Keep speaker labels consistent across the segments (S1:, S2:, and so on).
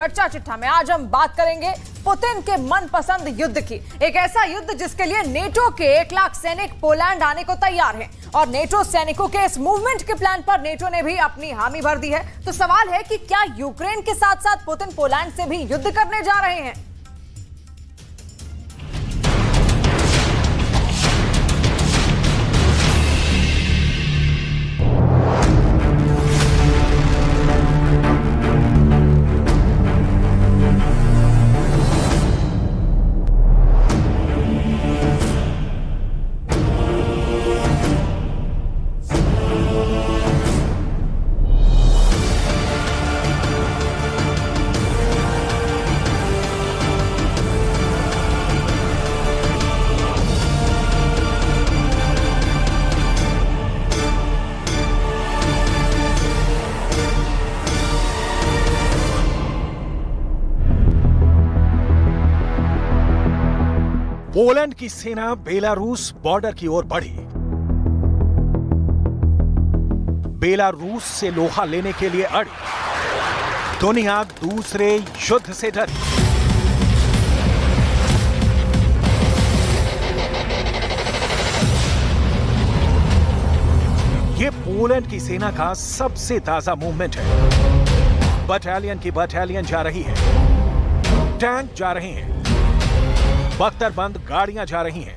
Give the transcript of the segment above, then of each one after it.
S1: चर्चा चिट्ठा में आज हम बात करेंगे पुतिन के मनपसंद युद्ध की। एक ऐसा युद्ध जिसके लिए नेटो के 1 लाख सैनिक पोलैंड आने को तैयार हैं और नेटो सैनिकों के इस मूवमेंट के प्लान पर नेटो ने भी अपनी हामी भर दी है। तो सवाल है कि क्या यूक्रेन के साथ साथ पुतिन पोलैंड से भी युद्ध करने जा रहे हैं?
S2: पोलैंड की सेना बेलारूस बॉर्डर की ओर बढ़ी। बेलारूस से लोहा लेने के लिए अड़ी। दुनिया दूसरे युद्ध से डरी। ये पोलैंड की सेना का सबसे ताजा मूवमेंट है। बटालियन की बटालियन जा रही है, टैंक जा रहे हैं, बख्तरबंद गाड़ियां जा रही हैं।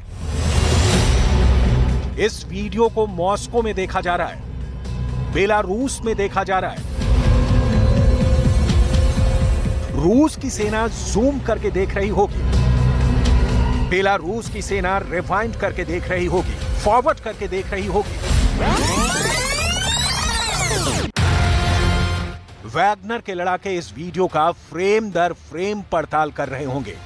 S2: इस वीडियो को मॉस्को में देखा जा रहा है, बेलारूस में देखा जा रहा है। रूस की सेना जूम करके देख रही होगी, बेलारूस की सेना रिवाइंड करके देख रही होगी, फॉरवर्ड करके देख रही होगी। वैगनर के लड़ाके इस वीडियो का फ्रेम दर फ्रेम पड़ताल कर रहे होंगे।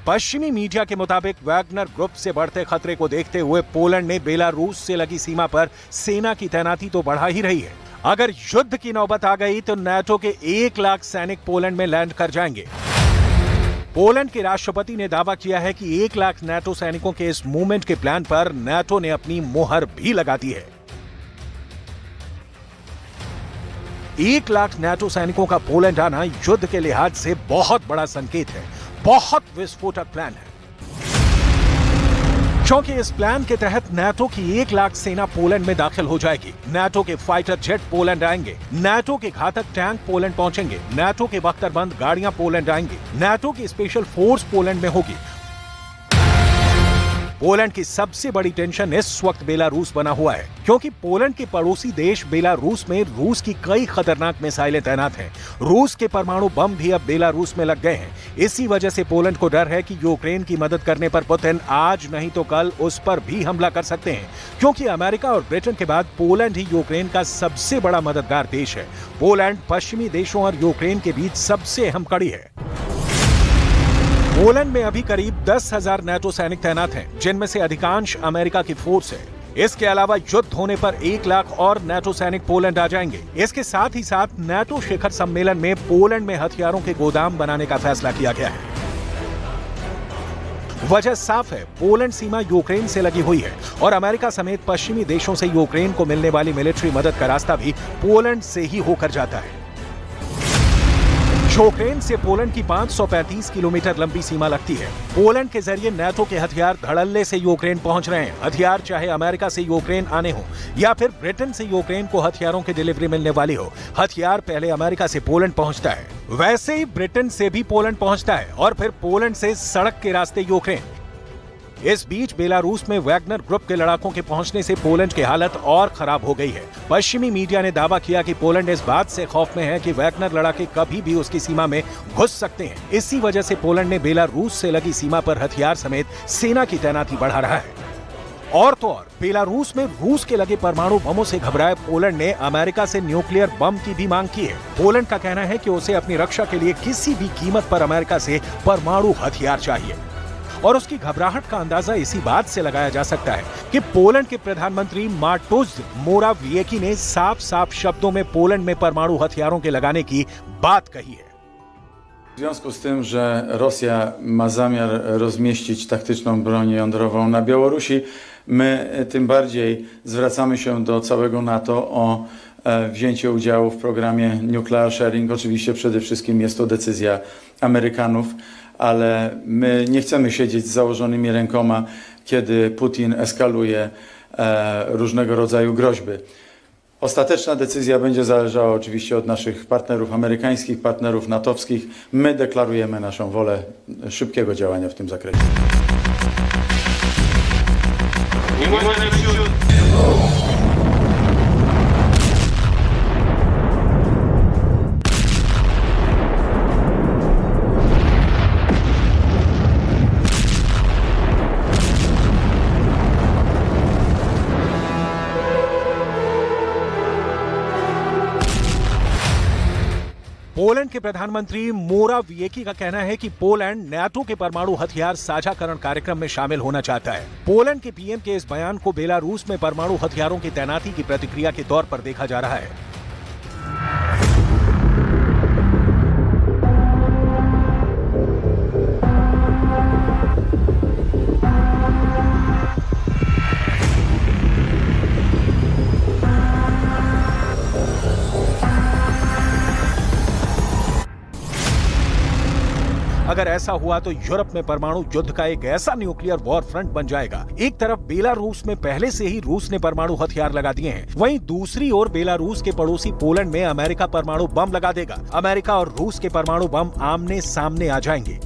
S2: पश्चिमी मीडिया के मुताबिक वैगनर ग्रुप से बढ़ते खतरे को देखते हुए पोलैंड ने बेलारूस से लगी सीमा पर सेना की तैनाती तो बढ़ा ही रही है। अगर युद्ध की नौबत आ गई तो नाटो के 1 लाख सैनिक पोलैंड में लैंड कर जाएंगे। पोलैंड के राष्ट्रपति ने दावा किया है कि 1 लाख नाटो सैनिकों के इस मूवमेंट के प्लान पर नाटो ने अपनी मुहर भी लगा दी है। 1 लाख नाटो सैनिकों का पोलैंड आना युद्ध के लिहाज से बहुत बड़ा संकेत है, बहुत विस्फोटक प्लान है, क्योंकि इस प्लान के तहत नाटो की 1 लाख सेना पोलैंड में दाखिल हो जाएगी। नाटो के फाइटर जेट पोलैंड आएंगे, नाटो के घातक टैंक पोलैंड पहुंचेंगे, नाटो के बख्तरबंद गाड़ियां पोलैंड आएंगी, नाटो की स्पेशल फोर्स पोलैंड में होगी। पोलैंड की सबसे बड़ी टेंशन इस वक्त बेलारूस बना हुआ है, क्योंकि पोलैंड के पड़ोसी देश बेलारूस में रूस की कई खतरनाक मिसाइलें तैनात हैं। रूस के परमाणु बम भी अब बेलारूस में लग गए हैं। इसी वजह से पोलैंड को डर है कि यूक्रेन की मदद करने पर पुतिन आज नहीं तो कल उस पर भी हमला कर सकते हैं, क्योंकि अमेरिका और ब्रिटेन के बाद पोलैंड ही यूक्रेन का सबसे बड़ा मददगार देश है। पोलैंड पश्चिमी देशों और यूक्रेन के बीच सबसे अहम कड़ी है। पोलैंड में अभी करीब 10,000 नाटो सैनिक तैनात हैं, जिनमें से अधिकांश अमेरिका की फोर्स है। इसके अलावा युद्ध होने पर 1 लाख और नाटो सैनिक पोलैंड आ जाएंगे। इसके साथ ही साथ नाटो शिखर सम्मेलन में पोलैंड में हथियारों के गोदाम बनाने का फैसला किया गया है। वजह साफ है, पोलैंड सीमा यूक्रेन से लगी हुई है और अमेरिका समेत पश्चिमी देशों से यूक्रेन को मिलने वाली मिलिट्री मदद का रास्ता भी पोलैंड से ही होकर जाता है। यूक्रेन से पोलैंड की 535 किलोमीटर लंबी सीमा लगती है। पोलैंड के जरिए नाटो के हथियार धड़ल्ले से यूक्रेन पहुंच रहे हैं। हथियार चाहे अमेरिका से यूक्रेन आने हो या फिर ब्रिटेन से यूक्रेन को हथियारों की डिलीवरी मिलने वाली हो, हथियार पहले अमेरिका से पोलैंड पहुंचता है। वैसे ही ब्रिटेन से भी पोलैंड पहुंचता है और फिर पोलैंड से सड़क के रास्ते यूक्रेन। इस बीच बेलारूस में वैगनर ग्रुप के लड़ाकों के पहुंचने से पोलैंड की हालत और खराब हो गई है। पश्चिमी मीडिया ने दावा किया कि पोलैंड इस बात से खौफ में है कि वैगनर लड़ाके कभी भी उसकी सीमा में घुस सकते हैं। इसी वजह से पोलैंड ने बेलारूस से लगी सीमा पर हथियार समेत सेना की तैनाती बढ़ा रहा है। और तो और बेलारूस में रूस के लगे परमाणु बमों से घबराए पोलैंड ने अमेरिका से न्यूक्लियर बम की भी मांग की है। पोलैंड का कहना है कि उसे अपनी रक्षा के लिए किसी भी कीमत पर अमेरिका से परमाणु हथियार चाहिए और उसकी घबराहट का अंदाजा इसी बात से लगाया जा सकता है कि पोलैंड के प्रधानमंत्री मार्टोज मोराविएकी ने साफ साफ शब्दों में पोलैंड में परमाणु हथियारों के लगाने की बात कही है।
S3: W związku z tym, że Rosja ma zamiar rozmieścić taktyczną broń jądrową na Białorusi, my tym bardziej zwracamy się do całego NATO o wzięcie udziału w programie Nuclear Sharing. Oczywiście przede wszystkim jest to decyzja Amerykanów, ale my nie chcemy siedzieć z założonymi rękoma, kiedy Putin eskaluje różnego rodzaju groźby. Ostateczna decyzja będzie zależała oczywiście od naszych partnerów amerykańskich, partnerów natowskich. My deklarujemy naszą wolę szybkiego działania w tym zakresie.
S2: Poland के प्रधानमंत्री मोराविएकी का कहना है कि Poland NATO के परमाणु हथियार साझाकरण कार्यक्रम में शामिल होना चाहता है। पोलैंड के पीएम के इस बयान को बेलारूस में परमाणु हथियारों की तैनाती की प्रतिक्रिया के तौर पर देखा जा रहा है। अगर ऐसा हुआ तो यूरोप में परमाणु युद्ध का एक ऐसा न्यूक्लियर वॉर फ्रंट बन जाएगा। एक तरफ बेलारूस में पहले से ही रूस ने परमाणु हथियार लगा दिए हैं, वहीं दूसरी ओर बेलारूस के पड़ोसी पोलैंड में अमेरिका परमाणु बम लगा देगा। अमेरिका और रूस के परमाणु बम आमने सामने आ जाएंगे।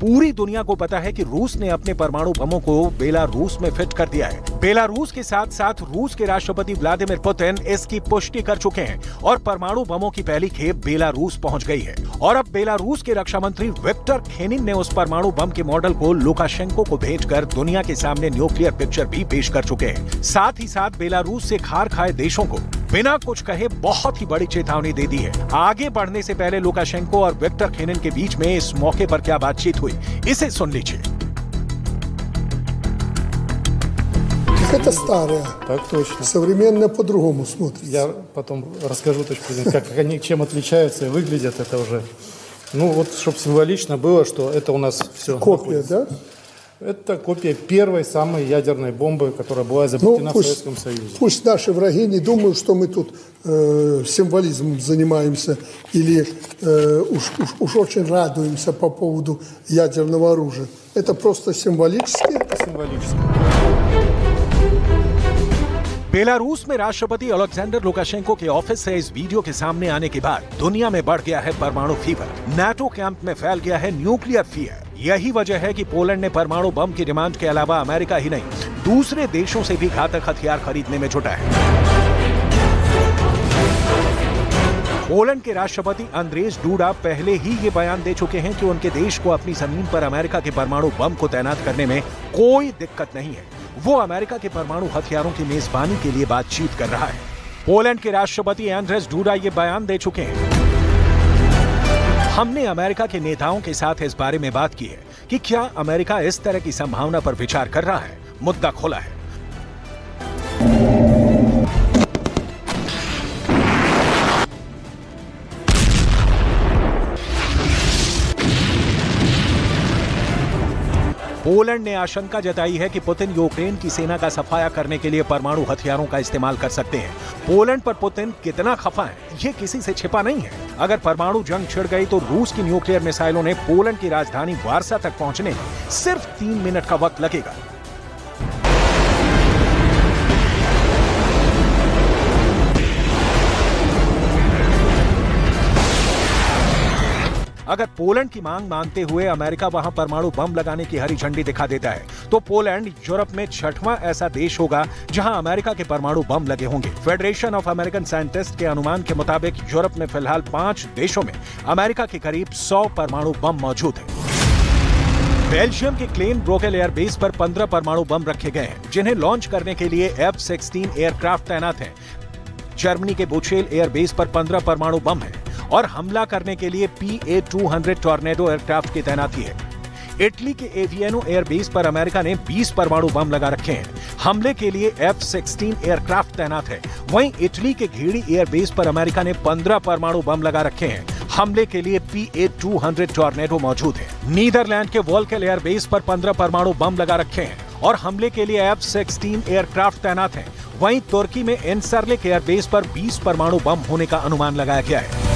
S2: पूरी दुनिया को पता है कि रूस ने अपने परमाणु बमों को बेलारूस में फिट कर दिया है। बेलारूस के साथ साथ रूस के राष्ट्रपति व्लादिमीर पुतिन इसकी पुष्टि कर चुके हैं और परमाणु बमों की पहली खेप बेलारूस पहुंच गई है। और अब बेलारूस के रक्षा मंत्री विक्टर खेनिन ने उस परमाणु बम के मॉडल को लुकाशेंको को भेजकर दुनिया के सामने न्यूक्लियर पिक्चर भी पेश कर चुके हैं। साथ ही साथ बेलारूस से खार खाए देशों को बिना कुछ कहे बहुत ही बड़ी चेतावनी दे दी है। आगे बढ़ने से पहले लुकाशेंको और विक्टर खेनिन के बीच में इस मौके पर क्या बातचीत हुई, इसे सुन लीजिए।
S4: Это старое.
S5: Так точно.
S4: Современное по-другому смотрится.
S5: Я потом расскажу точку зрения, как они, чем отличаются и выглядят это уже. Ну вот, чтобы символично было, что это у нас все
S4: Копия,
S5: находится.
S4: да?
S5: Это копия первой самой ядерной бомбы, которая была изобретена в Советском Союзе.
S4: Пусть наши враги не думают, что мы тут символизмом занимаемся или уж очень радуемся по поводу ядерного оружия. Это просто символически.
S5: Это символически.
S2: बेलारूस में राष्ट्रपति अलेक्जेंडर लुकाशेंको के ऑफिस से इस वीडियो के सामने आने के बाद दुनिया में बढ़ गया है परमाणु फीवर। नाटो कैंप में फैल गया है न्यूक्लियर फियर। यही वजह है कि पोलैंड ने परमाणु बम की डिमांड के अलावा अमेरिका ही नहीं, दूसरे देशों से भी घातक हथियार खरीदने में जुटा है। पोलैंड के राष्ट्रपति अंद्रेज डूडा पहले ही ये बयान दे चुके हैं कि उनके देश को अपनी जमीन पर अमेरिका के परमाणु बम को तैनात करने में कोई दिक्कत नहीं है। वो अमेरिका के परमाणु हथियारों की मेजबानी के लिए बातचीत कर रहा है। पोलैंड के राष्ट्रपति एंड्रेस डूडा ये बयान दे चुके हैं। हमने अमेरिका के नेताओं के साथ इस बारे में बात की है कि क्या अमेरिका इस तरह की संभावना पर विचार कर रहा है। मुद्दा खुला है। पोलैंड ने आशंका जताई है कि पुतिन यूक्रेन की सेना का सफाया करने के लिए परमाणु हथियारों का इस्तेमाल कर सकते हैं। पोलैंड पर पुतिन कितना खफा है, ये किसी से छिपा नहीं है। अगर परमाणु जंग छिड़ गई तो रूस की न्यूक्लियर मिसाइलों ने पोलैंड की राजधानी वार्सा तक पहुंचने में सिर्फ 3 मिनट का वक्त लगेगा। अगर पोलैंड की मांग मानते हुए अमेरिका वहां परमाणु बम लगाने की हरी झंडी दिखा देता है तो पोलैंड यूरोप में 6वां ऐसा देश होगा जहां अमेरिका के परमाणु बम लगे होंगे। फेडरेशन ऑफ अमेरिकन साइंटिस्ट के अनुमान के मुताबिक यूरोप में फिलहाल 5 देशों में अमेरिका के करीब 100 परमाणु बम मौजूद हैं। बेल्जियम के क्लेन ब्रोकेल एयरबेस पर 15 परमाणु बम रखे गए हैं, जिन्हें लॉन्च करने के लिए F-16 एयरक्राफ्ट तैनात हैं। जर्मनी के बुचेल एयरबेस पर 15 परमाणु बम हैं और हमला करने के लिए PA-200 टॉर्नेडो एयरक्राफ्ट की तैनाती है। इटली के एवियानो एयरबेस पर अमेरिका ने 20 परमाणु बम लगा रखे हैं। हमले के लिए F-16 एयरक्राफ्ट तैनात है। वहीं इटली के घेड़ी एयरबेस पर अमेरिका ने 15 परमाणु बम लगा रखे हैं। हमले के लिए PA-200 टॉर्नेडो मौजूद है। नीदरलैंड के वोल्केल एयरबेस पर 15 परमाणु बम लगा रखे हैं और हमले के लिए F-16 एयरक्राफ्ट तैनात हैं। वहीं तुर्की में एनसरलिक एयरबेस पर 20 परमाणु बम होने का अनुमान लगाया गया है।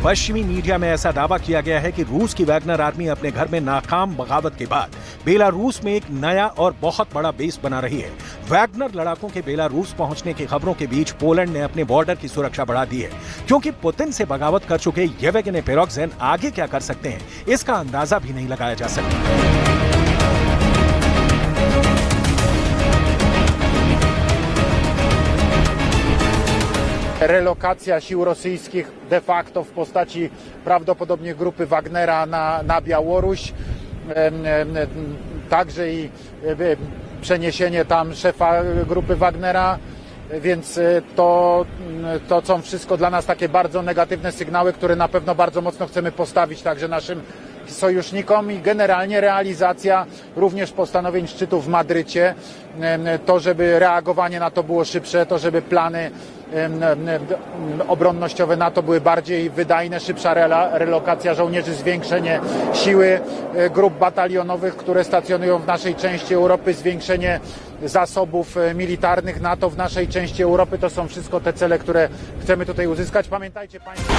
S2: पश्चिमी मीडिया में ऐसा दावा किया गया है कि रूस की वैगनर आर्मी अपने घर में नाकाम बगावत के बाद बेलारूस में एक नया और बहुत बड़ा बेस बना रही है। वैगनर लड़ाकों के बेलारूस पहुंचने की खबरों के बीच पोलैंड ने अपने बॉर्डर की सुरक्षा बढ़ा दी है, क्योंकि पुतिन से बगावत कर चुके येवगेनी पेरोगजिन आगे क्या कर सकते हैं, इसका अंदाजा भी नहीं लगाया जा सकता।
S6: Relokacja sił rosyjskich de facto w postaci prawdopodobnie grupy Wagnera na Białoruś, także i przeniesienie tam szefa grupy Wagnera, więc to są wszystko dla nas takie bardzo negatywne sygnały, które na pewno bardzo mocno chcemy postawić także naszym sojusznikom i generalnie realizacja również postanowień szczytu w Madrycie, to żeby reagowanie NATO było szybsze, to żeby plany obronnościowe NATO były bardziej wydajne, szybsza relokacja żołnierzy, zwiększenie siły grup batalionowych, które stacjonują w naszej części Europy, zwiększenie zasobów militarnych NATO w naszej części Europy. To są wszystko te cele, które chcemy tutaj uzyskać. Pamiętajcie Państwo...